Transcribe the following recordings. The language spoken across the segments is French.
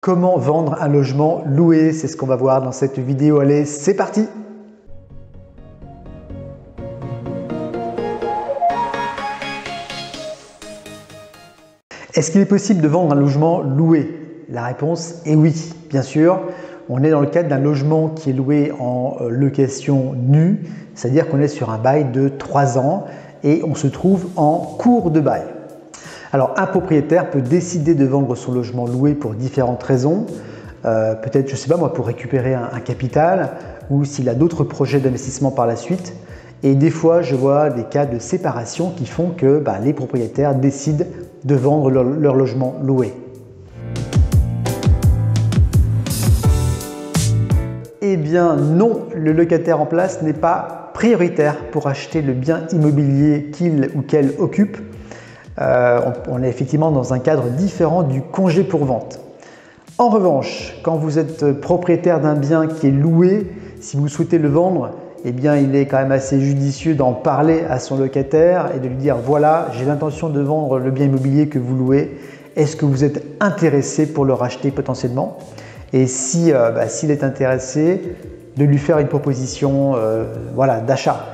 Comment vendre un logement loué? C'est ce qu'on va voir dans cette vidéo. Allez, c'est parti! Est-ce qu'il est possible de vendre un logement loué? La réponse est oui, bien sûr. On est dans le cadre d'un logement qui est loué en location nue, c'est-à-dire qu'on est sur un bail de 3 ans et on se trouve en cours de bail. Alors, un propriétaire peut décider de vendre son logement loué pour différentes raisons. Peut-être, je ne sais pas moi, pour récupérer un capital ou s'il a d'autres projets d'investissement par la suite. Et des fois, je vois des cas de séparation qui font que les propriétaires décident de vendre leur logement loué. Eh bien non, le locataire en place n'est pas prioritaire pour acheter le bien immobilier qu'il ou qu'elle occupe. On est effectivement dans un cadre différent du congé pour vente. En revanche, quand vous êtes propriétaire d'un bien qui est loué, si vous souhaitez le vendre, eh bien, il est quand même assez judicieux d'en parler à son locataire et de lui dire « Voilà, j'ai l'intention de vendre le bien immobilier que vous louez. Est-ce que vous êtes intéressé pour le racheter potentiellement ?» Et s'il est intéressé, de lui faire une proposition d'achat.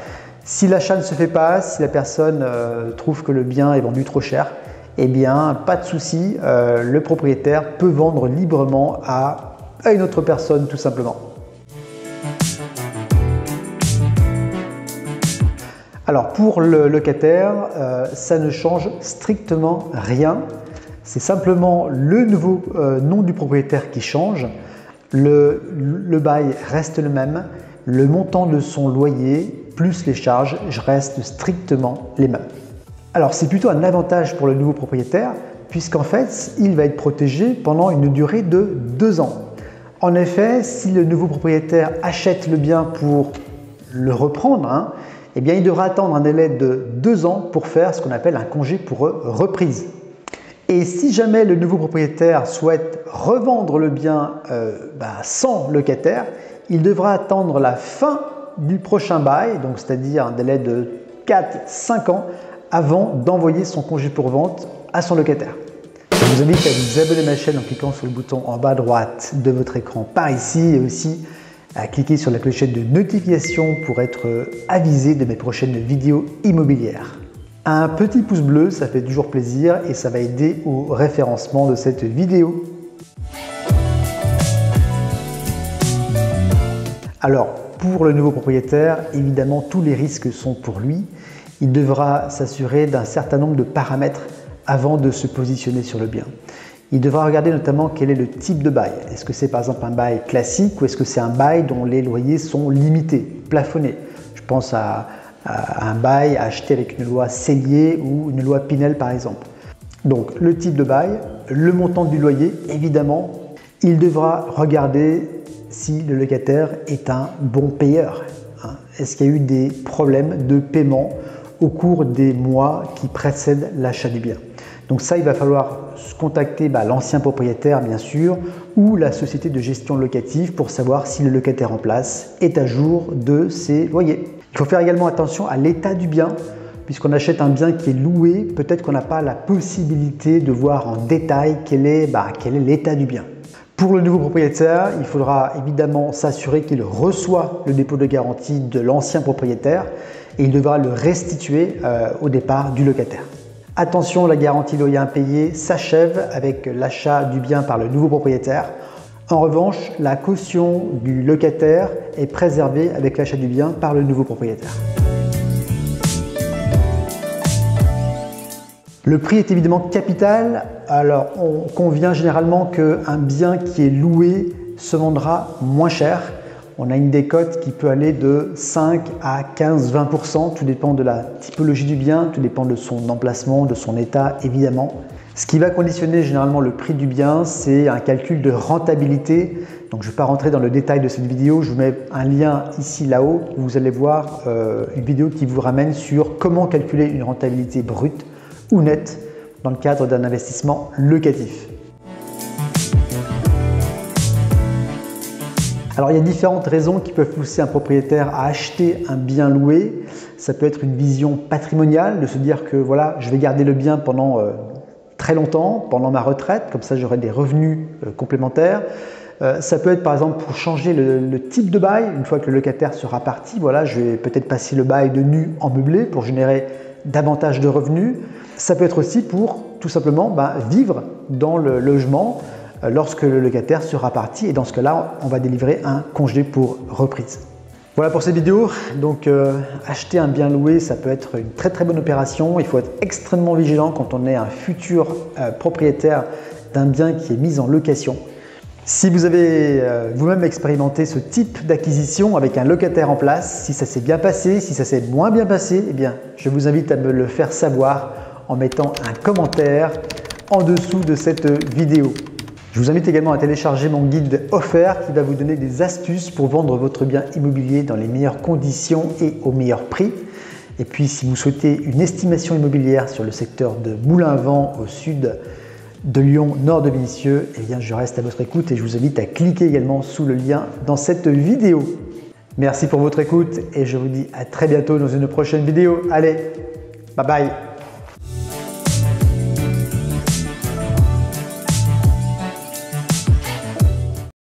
Si l'achat ne se fait pas, si la personne trouve que le bien est vendu trop cher, eh bien, pas de souci, le propriétaire peut vendre librement à une autre personne tout simplement. Alors pour le locataire, ça ne change strictement rien. C'est simplement le nouveau nom du propriétaire qui change. Le bail reste le même. Le montant de son loyer plus les charges restent strictement les mêmes. Alors c'est plutôt un avantage pour le nouveau propriétaire puisqu'en fait il va être protégé pendant une durée de 2 ans. En effet, si le nouveau propriétaire achète le bien pour le reprendre, eh bien il devra attendre un délai de 2 ans pour faire ce qu'on appelle un congé pour reprise. Et si jamais le nouveau propriétaire souhaite revendre le bien sans locataire, il devra attendre la fin du prochain bail, donc c'est-à-dire un délai de 4-5 ans avant d'envoyer son congé pour vente à son locataire. Je vous invite à vous abonner à ma chaîne en cliquant sur le bouton en bas à droite de votre écran par ici et aussi à cliquer sur la clochette de notification pour être avisé de mes prochaines vidéos immobilières. Un petit pouce bleu, ça fait toujours plaisir et ça va aider au référencement de cette vidéo. Alors, pour le nouveau propriétaire, évidemment, tous les risques sont pour lui. Il devra s'assurer d'un certain nombre de paramètres avant de se positionner sur le bien. Il devra regarder notamment quel est le type de bail. Est-ce que c'est par exemple un bail classique ou est-ce que c'est un bail dont les loyers sont limités, plafonnés? Je pense à un bail acheté avec une loi Cellier ou une loi Pinel par exemple. Donc le type de bail, le montant du loyer, évidemment. Il devra regarder si le locataire est un bon payeur. Est-ce qu'il y a eu des problèmes de paiement au cours des mois qui précèdent l'achat du bien? Donc ça, il va falloir contacter l'ancien propriétaire bien sûr ou la société de gestion locative pour savoir si le locataire en place est à jour de ses loyers. Il faut faire également attention à l'état du bien. Puisqu'on achète un bien qui est loué, peut-être qu'on n'a pas la possibilité de voir en détail quel est l'état du bien. Pour le nouveau propriétaire, il faudra évidemment s'assurer qu'il reçoit le dépôt de garantie de l'ancien propriétaire et il devra le restituer au départ du locataire. Attention, la garantie loyer impayé s'achève avec l'achat du bien par le nouveau propriétaire. En revanche, la caution du locataire est préservée avec l'achat du bien par le nouveau propriétaire. Le prix est évidemment capital. Alors, on convient généralement qu'un bien qui est loué se vendra moins cher. On a une décote qui peut aller de 5 à 15-20%, tout dépend de la typologie du bien, tout dépend de son emplacement, de son état évidemment. Ce qui va conditionner généralement le prix du bien, c'est un calcul de rentabilité. Donc je ne vais pas rentrer dans le détail de cette vidéo, je vous mets un lien ici là-haut où vous allez voir une vidéo qui vous ramène sur comment calculer une rentabilité brute ou nette dans le cadre d'un investissement locatif. Alors il y a différentes raisons qui peuvent pousser un propriétaire à acheter un bien loué. Ça peut être une vision patrimoniale, de se dire que voilà, je vais garder le bien pendant très longtemps, pendant ma retraite, comme ça j'aurai des revenus complémentaires. Ça peut être par exemple pour changer le type de bail, une fois que le locataire sera parti, voilà, je vais peut-être passer le bail de nu en meublé pour générer davantage de revenus. Ça peut être aussi pour tout simplement vivre dans le logement lorsque le locataire sera parti, et dans ce cas-là, on va délivrer un congé pour reprise. Voilà pour cette vidéo. Donc acheter un bien loué, ça peut être une très bonne opération. Il faut être extrêmement vigilant quand on est un futur propriétaire d'un bien qui est mis en location. Si vous avez vous-même expérimenté ce type d'acquisition avec un locataire en place, si ça s'est bien passé, si ça s'est moins bien passé, eh bien, je vous invite à me le faire savoir en mettant un commentaire en dessous de cette vidéo. Je vous invite également à télécharger mon guide offert qui va vous donner des astuces pour vendre votre bien immobilier dans les meilleures conditions et au meilleur prix. Et puis, si vous souhaitez une estimation immobilière sur le secteur de Moulin-Vent au sud de Lyon, nord de Vénissieux, eh bien, je reste à votre écoute et je vous invite à cliquer également sous le lien dans cette vidéo. Merci pour votre écoute et je vous dis à très bientôt dans une prochaine vidéo. Allez, bye bye!